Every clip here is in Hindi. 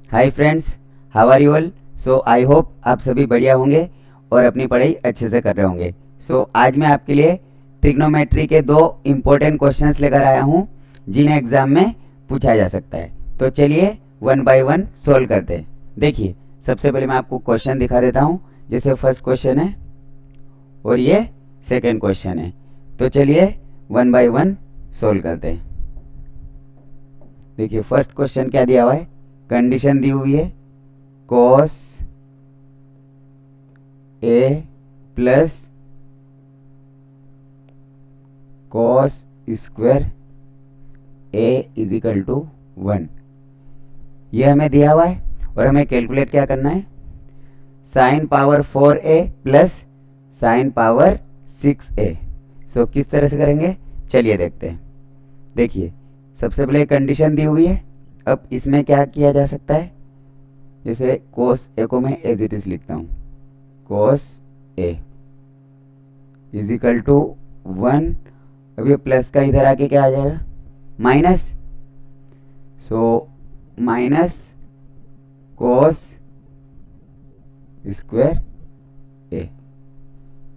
Hi friends, how are you all. So I hope आप सभी बढ़िया होंगे और अपनी पढ़ाई अच्छे से कर रहे होंगे। आज मैं आपके लिए ट्रिग्नोमेट्री के दो इम्पोर्टेंट क्वेश्चंस लेकर आया हूँ जिन्हें एग्जाम में पूछा जा सकता है। तो चलिए वन बाय वन सोल्व करते हैं। देखिए, सबसे पहले मैं आपको क्वेश्चन दिखा देता हूँ। जैसे फर्स्ट क्वेश्चन है और ये सेकेंड क्वेश्चन है। तो चलिए वन बाय वन सोल्व करते हैं। देखिए, फर्स्ट क्वेश्चन क्या दिया हुआ है। कंडीशन दी हुई है cos a plus cos square a is equal to 1। ये हमें दिया हुआ है और हमें कैलकुलेट क्या करना है। Sine power 4a plus sine power 6a। किस तरह से करेंगे, चलिए देखते हैं। देखिए, सबसे पहले कंडीशन दी हुई है। अब इसमें क्या किया जा सकता है, जैसे cos a को मैं एज इट इज लिखता हूँ। cos a is equal to 1। अब ये प्लस का इधर आके क्या आ जाएगा, minus. Minus cos square a।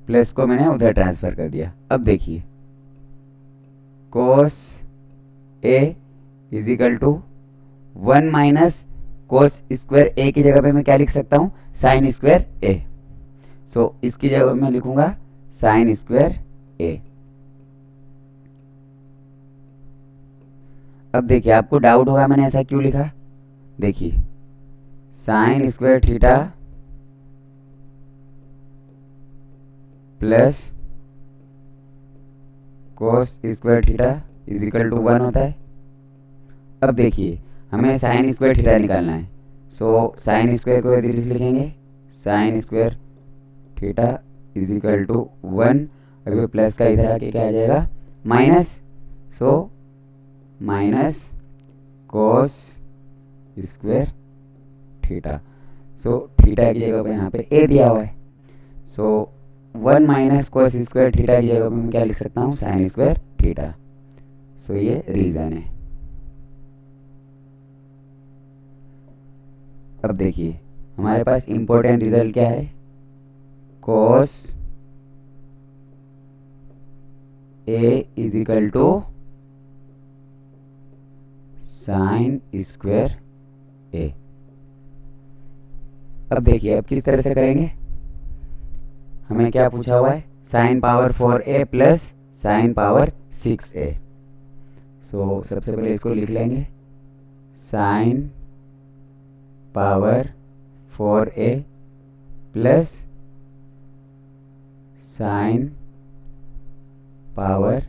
Plus को मैंने उधर ट्रांसफर कर दिया। अब देखिए, cos a is equal to 1 minus cos square a की जगह पे मैं क्या लिख सकता हूँ, साइन स्क्वायर a। इसकी जगह मैं लिखूंगा साइन स्क्वायर a। अब देखिए, आपको डाउट होगा मैंने ऐसा क्यों लिखा। देखिए, sine square theta plus cos square theta is equal to 1 होता है। अब देखिए, हमें साइन स्क्वायर थीटा निकालना है। साइन स्क्वायर को इधर लिखेंगे, sine square theta is equal to 1। अभी प्लस का इधर आके क्या आ जाएगा, minus. Minus cos square theta. Theta की जगह पे यहाँ पे a दिया हुआ है। 1 माइनस cos स्क्वायर थीटा की जगह पे मैं क्या लिख सकता हूँ, साइन स्क्वायर थीटा। ये रीजन है। अब देखिए, हमारे पास इंपॉर्टेंट रिजल्ट क्या है, cos a is equal to sine square a। अब देखिए, अब किस तरह से करेंगे। हमें क्या पूछा हुआ है, sine power 4a plus sine power 6a। सबसे पहले इसको लिख लेंगे, sine power 4a plus sine power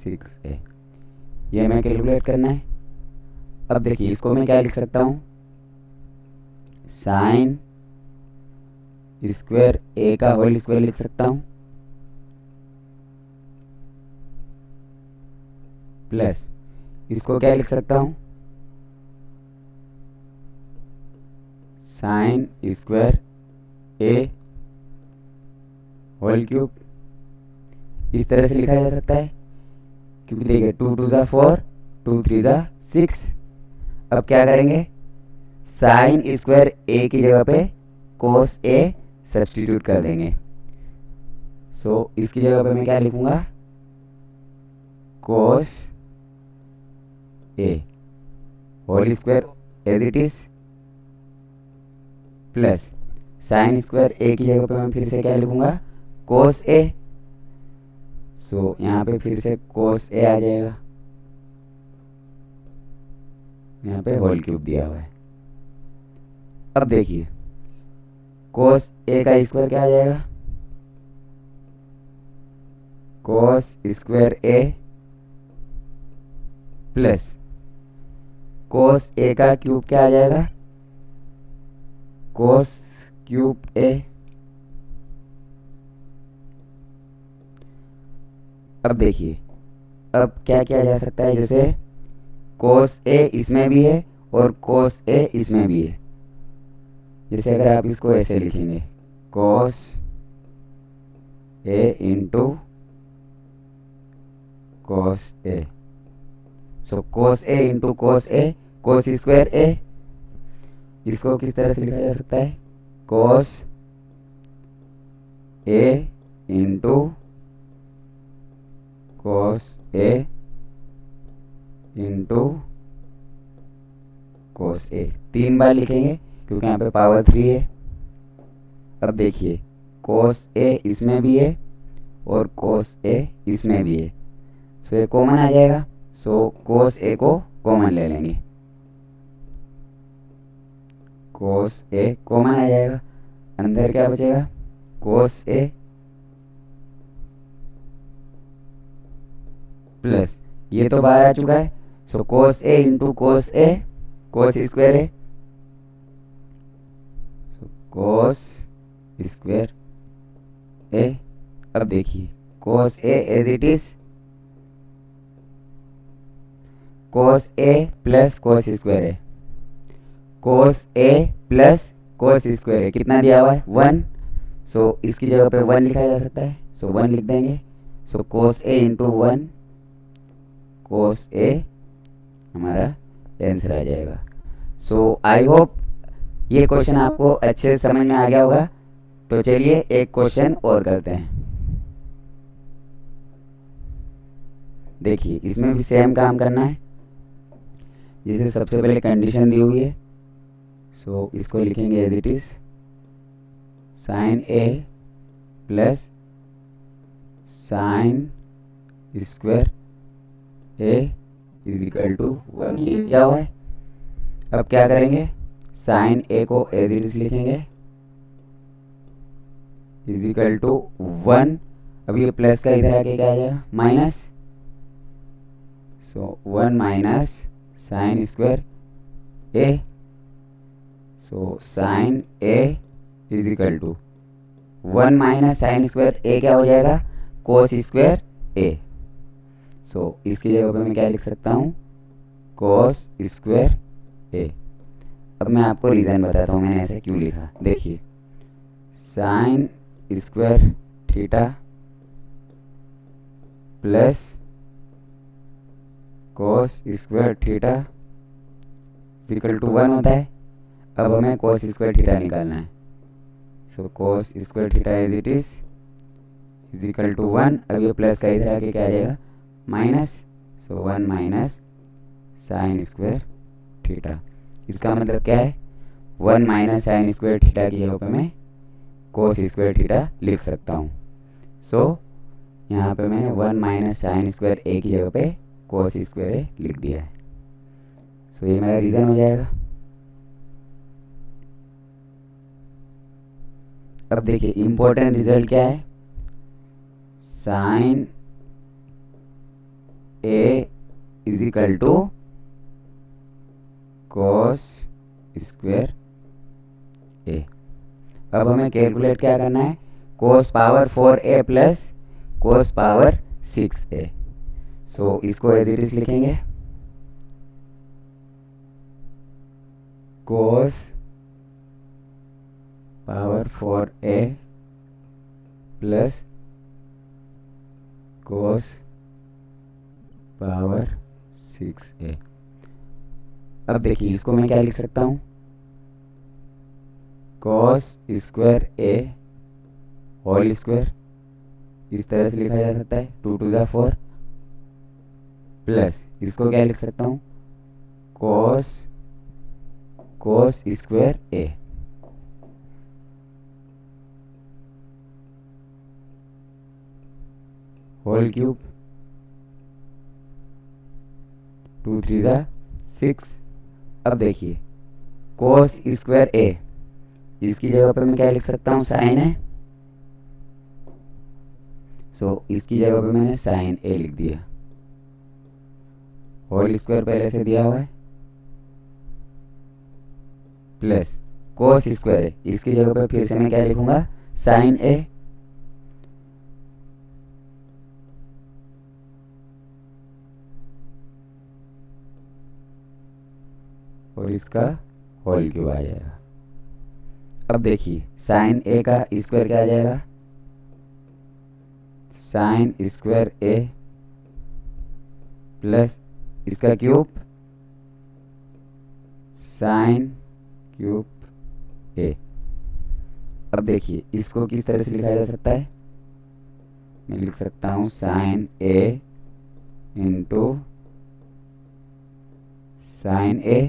6a। ये हमें कैलकुलेट करना है। अब देखिए, इसको मैं क्या लिख सकता हूँ, साइन स्क्वायर a का होल स्क्वायर लिख सकता हूँ प्लस इसको क्या लिख सकता हूँ, sine square a whole cube. इस तरह से लिखा जा सकता है, क्योंकि देखिए 2 2 ज़ा 4, 2 3 ज़ा 6। अब क्या करेंगे, साइन स्क्वायर a की जगह पे cos a सब्स्टिट्यूट कर देंगे। इसकी जगह पे मैं क्या लिखूंगा, cos a whole square as it is plus sine square a की जगह पे मैं फिर से क्या लिखूंगा, cos a। यहाँ पे फिर से cos a आ जाएगा। यहाँ पे होल क्यूब दिया हुआ है। अब देखिए, cos a का स्क्वायर क्या आ जाएगा, cos square a plus cos a का क्यूब क्या आ जाएगा, cos क्यूब a। अब देखिए, अब क्या किया जा सकता है, जैसे cos a इसमें भी है और cos a इसमें भी है। जैसे अगर आप इसको ऐसे लिखेंगे, cos a into cos a। cos a into cos a, cos square a इसको किस तरह से लिखा जा सकता है, cos A into cos A into cos A, 3 बार लिखेंगे क्योंकि यहाँ पे पावर 3 है। अब देखिए cos A इसमें भी है और cos A इसमें भी है, सो ये कॉमन आ जाएगा। सो cos A को कॉमन ले लेंगे, cos A कॉमन आ जाएगा, अंदर क्या बचेगा, cos A प्लस ये तो बाहर आ चुका है, so cos A into cos A, cos square है, cos स्क्वायर A। अब देखिए cos A as it is cos A plus cos square है, cos A plus cos square है, कितना दिया हुआ है 1, सो इसकी जगह पे 1 लिखा जा सकता है, सो 1 लिख देंगे। सो cos A into 1 cos A हमारा आंसर आ जाएगा। सो आई होप ये क्वेश्चन आपको अच्छे से समझ में आ गया होगा। तो चलिए एक क्वेश्चन और करते हैं। देखिए इसमें भी सेम काम करना है, जैसे सबसे पहले कंडीशन दी हुई है, सो इसको लिखेंगे as it is sine A plus sine square A is equal to 1 दिया हुआ है। अब क्या करेंगे, साइन ए को एज इट इज लिखेंगे इज इक्वल टू 1, अब ये प्लस का इधर आके क्या आ जाएगा minus, so 1 minus sine square A, so sine A is equal to 1 minus sine square A क्या हो जाएगा, कोस स्क्वायर ए। सो इसकी जगह पे मैं क्या लिख सकता हूँ, कोस स्क्वायर ए। अब मैं आपको रीज़न बताता हूँ मैंने ऐसे क्यों लिखा। देखिए sine square theta plus cos square theta equal to 1 होता है। अब हमें कोस स्क्वायर थीटा निकालना है, so cos square theta as it is equal to 1। अब ये प्लस का इधर आके क्या आ जाएगा minus, so 1 minus sine square theta. इसका मतलब क्या है, 1 माइनस साइन स्क्वायर थीटा की जगह पे मैं कोस स्क्वायर थीटा लिख सकता हूँ। सो यहाँ पे मैंने 1 माइनस साइन स्क्वायर ए की जगह पे कोस स्क्वायर ए लिख दिया है। सो ये मेरा रीज़न हो जाएगा। अब देखिए इम्पोर्टेंट रिजल्ट क्या है, sine A is equal to cos square A. अब हमें कैलकुलेट क्या करना है, cos power 4a plus cos power 6a। So इसको एज इट इज लिखेंगे cos power 4a plus cos power 6a। अब देखिए इसको मैं क्या लिख सकता हूँ, cos square A whole square, इस तरह से लिखा जा सकता है 2 टू ज़ा 4, प्लस इसको क्या लिख सकता हूँ, cos square A. Whole cube 2 3 ज़ा 6। अब देखिए कोस स्क्वायर ए, इसकी जगह पे मैं क्या लिख सकता हूँ, साइन है, सो इसकी जगह पे मैंने साइन ए लिख दिया। होल स्क्वायर पहले से दिया हुआ है, प्लस कोस स्क्वायर है, इसकी जगह पे फिर से मैं क्या लिखूंगा, साइन ए। और इसका होल क्यूब आ जाएगा। अब देखिए साइन ए का स्क्वायर क्या आ जाएगा, साइन स्क्वायर ए प्लस इसका क्यूब साइन क्यूब ए। अब देखिए इसको किस तरह से लिखा जा सकता है, मैं लिख सकता हूँ sign A into sine A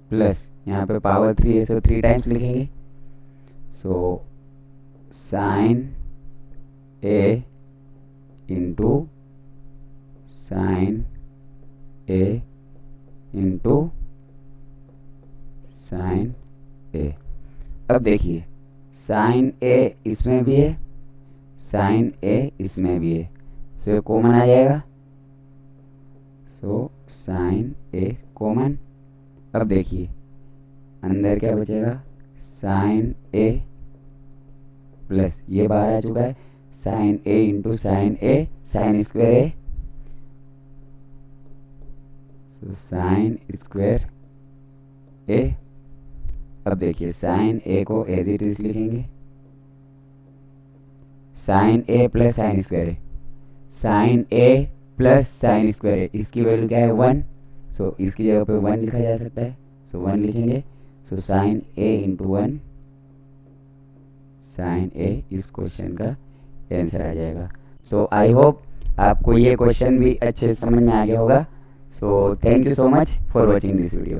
plus यहाँ पे पावर 3 है, सो 3 टाइम्स लिखेंगे। सो साइन ए इंटू साइन ए इंटू साइन ए। अब देखिए साइन ए इसमें भी है, साइन ए इसमें भी है, सो कॉमन आ जाएगा। सो साइन ए कॉमन। अब देखिए अंदर क्या बचेगा, साइन ए प्लस ये बाहर आ चुका है, sine A into sine A, sign square A, so sign square A. अब देखिए साइन ए को एज इट इज लिखेंगे, sign A plus sine square A, sign A plus sine square ए, इसकी वैल्यू क्या है 1, सो इसकी जगह पे 1 लिखा जा सकता है, सो 1 लिखेंगे। सो साइन ए इंटू 1, साइन ए इस क्वेश्चन का आंसर आ जाएगा। सो आई होप आपको ये क्वेश्चन भी अच्छे से समझ में आ गया होगा। So thank you so much for watching this video.